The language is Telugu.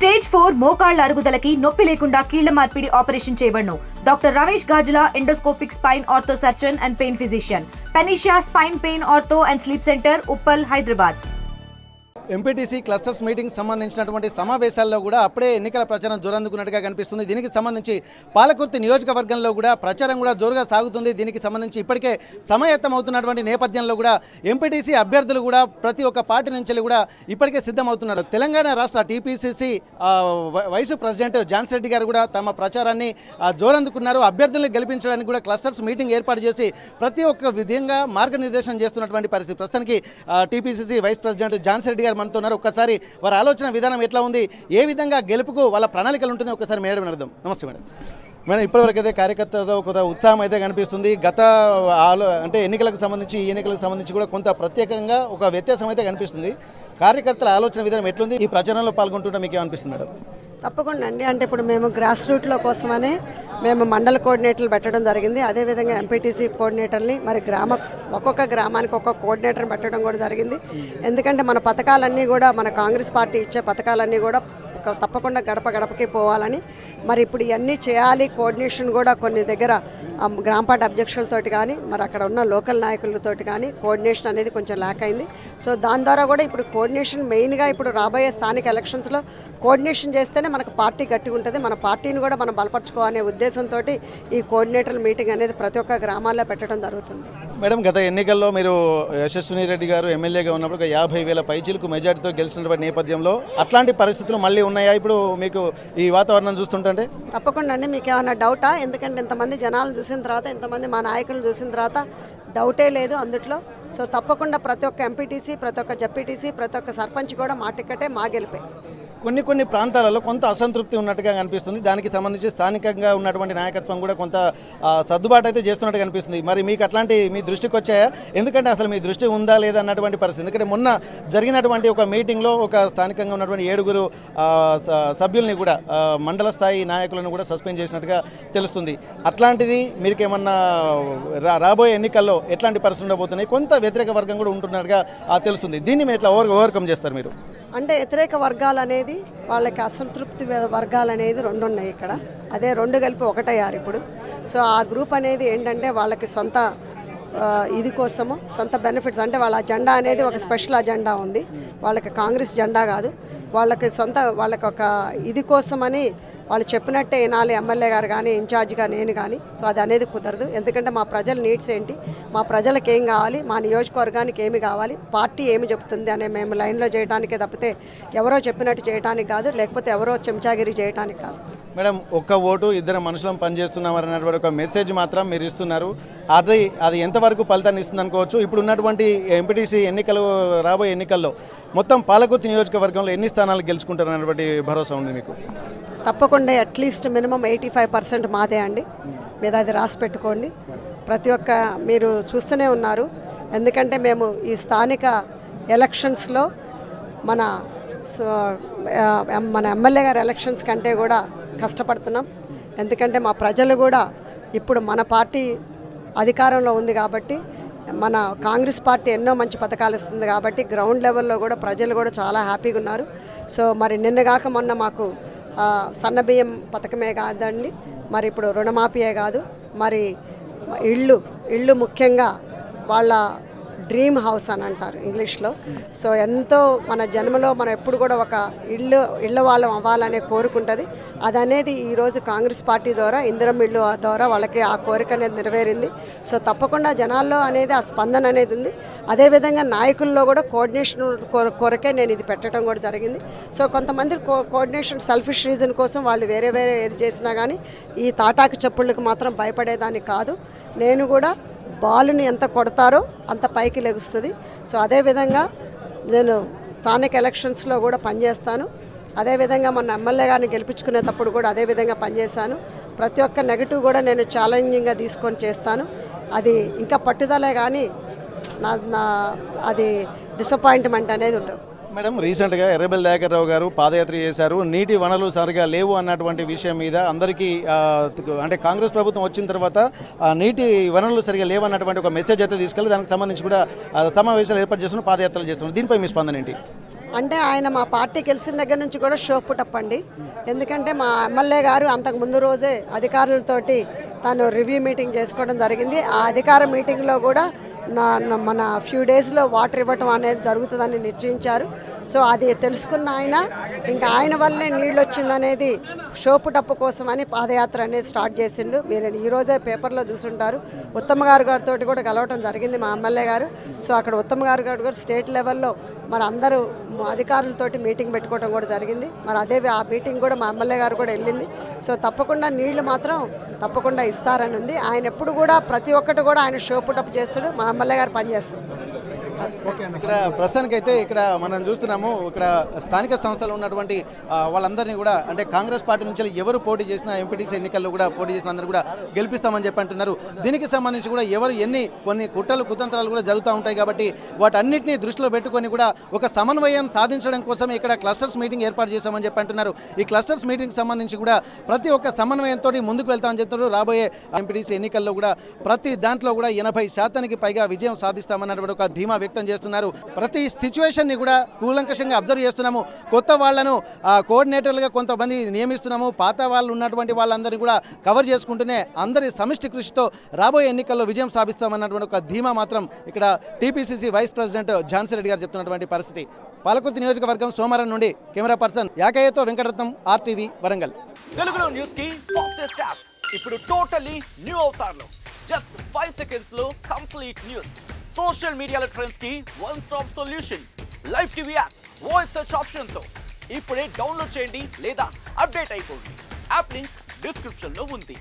స్టేజ్ 4 మోకాళ్ల అరుగుదలకి నొప్పి లేకుండా కీళ్ల మార్పిడి ఆపరేషన్ చేయబడును. Doctor Ramesh Gajula, endoscopic spine ortho surgeon and pain physician, పెనిషియా spine pain ortho and sleep centre, Uppal, Hyderabad. MPTC clusters meeting సంబంధించినటువంటి సమావేశాల్లో కూడా అప్పుడే ఎన్నికల ప్రచారం జోరందుకున్నట్టుగా కనిపిస్తుంది. దీనికి సంబంధించి పాలకుర్తి నియోజకవర్గంలో కూడా ప్రచారం కూడా జోరుగా సాగుతుంది. దీనికి సంబంధించి ఇప్పటికే సమాయత్తమవుతున్నటువంటి నేపథ్యంలో కూడా ఎంపీటీసీ అభ్యర్థులు కూడా ప్రతి ఒక్క పార్టీ నుంచి కూడా ఇప్పటికే సిద్ధమవుతున్నారు. తెలంగాణ రాష్ట్ర TPCC vice president Jans Reddy గారు కూడా తమ ప్రచారాన్ని జోరందుకున్నారు. అభ్యర్థులను గెలిపించడానికి కూడా క్లస్టర్స్ మీటింగ్ ఏర్పాటు చేసి ప్రతి ఒక్క విధంగా మార్గనిర్దేశం చేస్తున్నటువంటి పరిస్థితి. ప్రస్తుతానికి TPCC vice president Jans Reddy గారు మనతో ఉన్నారు. ఒక్కసారి వారి ఆలోచన విధానం ఎట్లా ఉంది, ఏ విధంగా గెలుపుకు వాళ్ళ ప్రణాళికలు ఉంటున్నాయి ఒకసారి మేడం అర్థం. నమస్తే మేడం. మేడం, ఇప్పటివరకు అయితే కార్యకర్తలలో కొంత ఉత్సాహం అయితే కనిపిస్తుంది. గత అంటే ఎన్నికలకు సంబంధించి ఈ ఎన్నికలకు సంబంధించి కూడా కొంత ప్రత్యేకంగా ఒక వ్యత్యాసం అయితే కనిపిస్తుంది. కార్యకర్తల ఆలోచన విధానం ఎట్లుంది, ఈ ప్రచారంలో పాల్గొంటుంటే మీకు ఏమనిపిస్తుంది మేడం? తప్పకుండా అండి. అంటే ఇప్పుడు మేము గ్రాస్ రూట్లో కోసమనే మేము మండల కోఆర్డినేటర్లు పెట్టడం జరిగింది. అదేవిధంగా ఎంపీటీసీ కోఆర్డినేటర్ని మరి ఒక్కొక్క గ్రామానికి ఒక్కొక్క కోఆర్డినేటర్ని పెట్టడం కూడా జరిగింది. ఎందుకంటే మన పథకాలన్నీ కూడా మన కాంగ్రెస్ పార్టీ ఇచ్చే పథకాలన్నీ కూడా తప్పకుండా గడప గడపకి పోవాలని మరి ఇప్పుడు ఇవన్నీ చేయాలి. కోఆర్డినేషన్ కూడా కొన్ని దగ్గర గ్రామ పార్టీ అధ్యక్షులతోటి కానీ మరి అక్కడ ఉన్న లోకల్ నాయకులతోటి కానీ కోఆర్డినేషన్ అనేది కొంచెం ల్యాక్ అయింది. సో దాని ద్వారా కూడా ఇప్పుడు కోఆర్డినేషన్ మెయిన్గా ఇప్పుడు రాబోయే స్థానిక ఎలక్షన్స్లో కోఆర్డినేషన్ చేస్తేనే మనకు పార్టీ గట్టిగా ఉంటుంది. మన పార్టీని కూడా మనం బలపరచుకోవాలనే ఉద్దేశంతో ఈ కోఆర్డినేటర్ల మీటింగ్ అనేది ప్రతి ఒక్క గ్రామాల్లో పెట్టడం జరుగుతుంది. మేడం, గత ఎన్నికల్లో మీరు యశస్విని రెడ్డి గారు ఎమ్మెల్యేగా ఉన్నప్పుడు 50,000 పైచీలకు మెజార్టీతో గెలిచినటువంటి నేపథ్యంలో అట్లాంటి పరిస్థితులు మళ్ళీ ఉన్నాయా ఇప్పుడు మీకు ఈ వాతావరణం చూస్తుంటే? తప్పకుండా అండి. మీకు ఏమైనా డౌటా? ఎందుకంటే ఇంతమంది జనాలను చూసిన తర్వాత, ఇంతమంది మా నాయకులను చూసిన తర్వాత డౌటే లేదు అందుట్లో. సో తప్పకుండా ప్రతి ఒక్క ఎంపీటీసీ, ప్రతి ఒక్క జెడ్పీటీసీ, ప్రతి ఒక్క సర్పంచ్ కూడా మా టికెటే మా గెలిపే. కొన్ని ప్రాంతాలలో కొంత అసంతృప్తి ఉన్నట్టుగా కనిపిస్తుంది. దానికి సంబంధించి స్థానికంగా ఉన్నటువంటి నాయకత్వం కూడా కొంత సర్దుబాటు అయితే చేస్తున్నట్టు కనిపిస్తుంది. మరి మీకు అట్లాంటి మీ దృష్టికి వచ్చాయా? ఎందుకంటే అసలు మీ దృష్టి ఉందా లేదా అన్నటువంటి పరిస్థితి. ఎందుకంటే మొన్న జరిగినటువంటి ఒక మీటింగ్లో ఒక స్థానికంగా ఉన్నటువంటి 7 సభ్యుల్ని కూడా మండల స్థాయి నాయకులను కూడా సస్పెండ్ చేసినట్టుగా తెలుస్తుంది. అట్లాంటిది మీకేమన్నా రాబోయే ఎన్నికల్లో ఎట్లాంటి పరిస్థితులు ఉండబోతున్నాయి? కొంత వ్యతిరేక వర్గం కూడా ఉంటున్నట్టుగా తెలుస్తుంది. దీన్ని మీరు ఎట్లా ఓవర్కమ్ చేస్తారు మీరు? అంటే వ్యతిరేక వర్గాలు అనేది వాళ్ళకి అసంతృప్తి వర్గాలు అనేది 2 ఉన్నాయి ఇక్కడ. అదే 2 కలిపి ఒకటయ్యారు ఇప్పుడు. సో ఆ గ్రూప్ అనేది ఏంటంటే వాళ్ళకి సొంత ఇది కోసము సొంత బెనిఫిట్స్, అంటే వాళ్ళ అజెండా అనేది ఒక స్పెషల్ అజెండా ఉంది. వాళ్ళకి కాంగ్రెస్ జెండా కాదు, వాళ్ళకి ఒక ఇది కోసమని వాళ్ళు చెప్పినట్టే వినాలి ఎమ్మెల్యే గారు కానీ, ఇన్ఛార్జిగా నేను కానీ. సో అది అనేది కుదరదు. ఎందుకంటే మా ప్రజల నీడ్స్ ఏంటి, మా ప్రజలకు ఏం కావాలి, మా నియోజకవర్గానికి ఏమి కావాలి, పార్టీ ఏమి చెప్తుంది అనే మేము లైన్లో చేయడానికే తప్పితే ఎవరో చెప్పినట్టు చేయడానికి కాదు, లేకపోతే ఎవరో చెంచాగిరి చేయడానికి కాదు. మేడం, ఒక్క ఓటు 2 మనుషులం పనిచేస్తున్నామని అన్నటువంటి ఒక మెసేజ్ మాత్రం మీరు ఇస్తున్నారు. అది ఎంతవరకు ఫలితాన్ని ఇస్తుంది అనుకోవచ్చు? ఇప్పుడు ఉన్నటువంటి ఎంపీటీసీ ఎన్నికలు, రాబోయే ఎన్నికల్లో మొత్తం పాలకుర్తి నియోజకవర్గంలో ఎన్ని స్థానాలు గెలుచుకుంటారన్నటువంటి భరోసా ఉంది మీకు? తప్పకుండా అట్లీస్ట్ మినిమం 85% మాదే అండి. మీద అది రాసి పెట్టుకోండి. ప్రతి ఒక్క మీరు చూస్తూనే ఉన్నారు. ఎందుకంటే మేము ఈ స్థానిక ఎలక్షన్స్లో మన ఎమ్మెల్యే గారి ఎలక్షన్స్ కంటే కూడా కష్టపడుతున్నాం. ఎందుకంటే మా ప్రజలు కూడా ఇప్పుడు మన పార్టీ అధికారంలో ఉంది కాబట్టి, మన కాంగ్రెస్ పార్టీ ఎన్నో మంచి పథకాలు ఇస్తుంది కాబట్టి గ్రౌండ్ లెవెల్లో కూడా ప్రజలు కూడా చాలా హ్యాపీగా ఉన్నారు. సో మరి నిన్నగాక మొన్న మాకు సన్నబియ్యం పథకమే కాదండి, మరి ఇప్పుడు రుణమాఫీయే కాదు, మరి ఇళ్ళు ముఖ్యంగా వాళ్ళ డ్రీమ్ హౌస్ అని అంటారు ఇంగ్లీష్లో. సో ఎంతో మన జన్మలో మనం ఎప్పుడు కూడా ఒక ఇళ్ళ వాళ్ళం అవ్వాలనే కోరుకుంటుంది. అది అనేది ఈరోజు కాంగ్రెస్ పార్టీ ద్వారా, ఇందిరమ్మ ఇల్లు ద్వారా వాళ్ళకి ఆ కోరిక అనేది నెరవేరింది. సో తప్పకుండా జనాల్లో అనేది ఆ స్పందన అనేది ఉంది. అదేవిధంగా నాయకుల్లో కూడా కోఆర్డినేషన్ కొరకే నేను ఇది పెట్టడం కూడా జరిగింది. సో కొంతమంది కోఆర్డినేషన్ సెల్ఫిష్ రీజన్ కోసం వాళ్ళు వేరే ఏది చేసినా కానీ ఈ తాటాకు చెప్పుళ్ళకి మాత్రం భయపడేదాన్ని కాదు. నేను కూడా బాలుని ఎంత కొడతారో అంత పైకి లెగుస్తుంది. సో అదేవిధంగా నేను స్థానిక ఎలక్షన్స్లో కూడా పనిచేస్తాను. అదేవిధంగా మన ఎమ్మెల్యే గారిని గెలిపించుకునేటప్పుడు కూడా అదేవిధంగా పనిచేశాను. ప్రతి ఒక్క నెగిటివ్ కూడా నేను ఛాలెంజింగ్గా తీసుకొని చేస్తాను. అది ఇంకా పట్టుదలే కానీ అది డిసప్పాయింట్మెంట్ అనేది ఉండదు. మేడం, రీసెంట్గా ఎర్రబెల్లి దయాకర్ రావు గారు పాదయాత్ర చేశారు. నీటి వనరులు సరిగా లేవు అన్నటువంటి విషయం మీద అందరికీ అంటే కాంగ్రెస్ ప్రభుత్వం వచ్చిన తర్వాత నీటి వనరులు సరిగా లేవు అన్నటువంటి ఒక మెసేజ్ అయితే తీసుకెళ్ళి దానికి సంబంధించి కూడా సమావేశాలు ఏర్పాటు చేస్తున్నారు, పాదయాత్రలు చేస్తున్నారు. దీనిపై మీ స్పందన ఏంటి? అంటే ఆయన మా పార్టీ గెలిచిన దగ్గర నుంచి కూడా షో పుటప్ అండి. ఎందుకంటే మా ఎమ్మెల్యే గారు అంతకు ముందు రోజే అధికారులతోటి తను రివ్యూ మీటింగ్ చేసుకోవడం జరిగింది. ఆ అధికార మీటింగ్లో కూడా మన ఫ్యూ డేస్లో వాటర్ ఇవ్వటం అనేది జరుగుతుందని నిశ్చయించారు. సో అది తెలుసుకున్న ఆయన ఇంకా ఆయన వల్లే నీళ్ళు వచ్చిందనేది షోపుటప్పు కోసం అని పాదయాత్ర అనేది స్టార్ట్ చేసిండు. మీరు ఈరోజే పేపర్లో చూసుంటారు. ఉత్తమ్ గారితో కూడా కలవటం జరిగింది మా ఎమ్మెల్యే గారు. సో అక్కడ ఉత్తమ్ గారు కూడా స్టేట్ లెవెల్లో మరి అందరూ అధికారులతోటి మీటింగ్ పెట్టుకోవడం కూడా జరిగింది. మరి అదే ఆ మీటింగ్ కూడా మా ఎమ్మెల్యే గారు కూడా వెళ్ళింది. సో తప్పకుండా నీళ్లు మాత్రం తప్పకుండా ఇస్తారని ఉంది. ఆయన ఎప్పుడు కూడా ప్రతి ఒక్కటి కూడా ఆయన షో పుటప్ చేస్తాడు. మా ఎమ్మెల్యే గారు పనిచేస్తారు. ఇక్కడ ప్రస్తుతానికైతే ఇక్కడ మనం చూస్తున్నాము, ఇక్కడ స్థానిక సంస్థలు ఉన్నటువంటి వాళ్ళందరినీ కూడా అంటే కాంగ్రెస్ పార్టీ నుంచి ఎవరు పోటీ చేసినా ఎంపీటీసీ ఎన్నికల్లో కూడా పోటీ చేసిన అందరూ కూడా గెలిపిస్తామని చెప్పి అంటున్నారు. దీనికి సంబంధించి కూడా ఎవరు కొన్ని కుట్రలు కుతంత్రాలు కూడా జరుగుతూ ఉంటాయి కాబట్టి వాటన్నిటిని దృష్టిలో పెట్టుకొని కూడా ఒక సమన్వయం సాధించడం కోసం ఇక్కడ క్లస్టర్స్ మీటింగ్ ఏర్పాటు చేశామని చెప్పి అంటున్నారు. ఈ క్లస్టర్స్ మీటింగ్ సంబంధించి కూడా ప్రతి ఒక్క సమన్వయంతో ముందుకు వెళ్తామని చెప్తారు. రాబోయే ఎంపీటీసీ ఎన్నికల్లో కూడా ప్రతి దాంట్లో కూడా 80% పైగా విజయం సాధిస్తామన్నటువంటి ఒక ధీమా వ్యక్తం చేస్తున్నారు. ప్రతి సిచ్యువేషన్ ని కూడా కూలంకషంగా అబ్జర్వ్ చేస్తున్నాము. కొత్త వాళ్లను కోఆర్డినేటర్లుగా కొంతమంది నియమిస్తున్నాము. పాత వాళ్ళు ఉన్నటువంటి వాళ్ళందరినీ కూడా కవర్ చేసుకుంటూనే అందరి సమిష్టి కృషితో రాబోయే ఎన్నికల్లో విజయం సాధిస్తామన్నటువంటి ఒక ధీమా మాత్రం ఇక్కడ TPCC vice president Jhansi Reddy గారు చెప్తున్నటువంటి పరిస్థితి. పాలకుర్తి నియోజకవర్గం సోమవారం నుండి కెమెరా పర్సన్ యాకయ్యతో వెంకటరత్నం, RTV వరంగల్. తెలుగులో న్యూస్ కి ఫాస్టెస్ట్ యాప్ ఇప్పుడు టోటల్లీ న్యూ అవతార్లో జస్ట్ 5 seconds లో కంప్లీట్ న్యూస్. సోషల్ మీడియాలో ట్రెండ్స్ కి one stop solution. Live TV app voice search option తో ఇప్పుడే డౌన్లోడ్ చేయండి లేదా అప్డేట్ అయిపోండి. యాప్ లింక్ డిస్క్రిప్షన్ లో ఉంది.